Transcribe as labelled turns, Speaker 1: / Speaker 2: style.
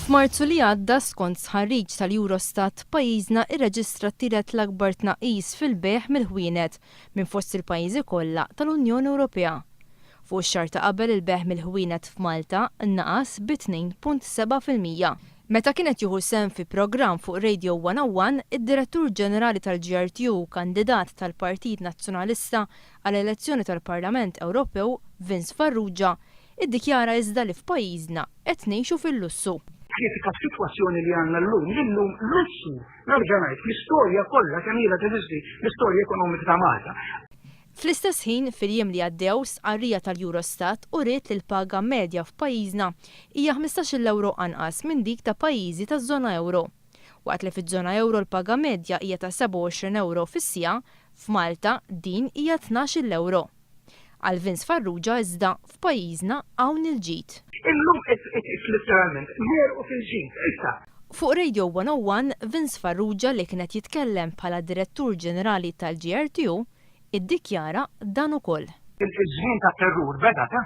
Speaker 1: F'Marzu li għadda skont sħarriġ tal-Eurostat pajjiżna irreġistra t-tielet l-akbar tnaqqis fil-beħ mill-ħwienet minn fost il-pajjiżi kollha tal-Unjoni Ewropea. Fuq ix-xahar ta' qabel il-beħ mill-ħwienet f'Malta nnaqas bi 2.7%. Meta kienet jieħu sehem fi programm fuq Radio 101, id-Direttur Ġenerali tal-GRTU Kandidat tal-Partit Nazzjonalista għall-elezzjoni tal-Parlament Ewropew, Vince Farrugia, iddikjara iżda li f'pajjiżna qed ngħixu fil-lussu.
Speaker 2: Kritika s-sitwazzjoni li għandna l-lum lussu, nerġa' ngħid, l-istorja kollha kemm ilha teżisti l-istorja ekonomika ta' Malta.
Speaker 1: Fl-istess ħin fil-jiem li għaddew stqarrija tal-Eurostat uriet li l-paga medja f'pajjiżna hija 15 euro anqas minn dik ta' pajjiżi taż-żona euro. Waqt li fiż-żona euro l-paga medja hija ta' 27 euro fis-siegħa, f'Malta din hija 12 euro. Għal Vince Farrugia iżda f'pajjiżna hawn il-ġid.
Speaker 2: Illum letteralment negħrqu fil-ġid, issa.
Speaker 1: Fuq Radio 101, Vince Farrugia li kienet jitkellem bħala Direttur Ġenerali tal-GRTU iddikjara dan ukoll.
Speaker 2: Il-żmien ta' terrur beda ta'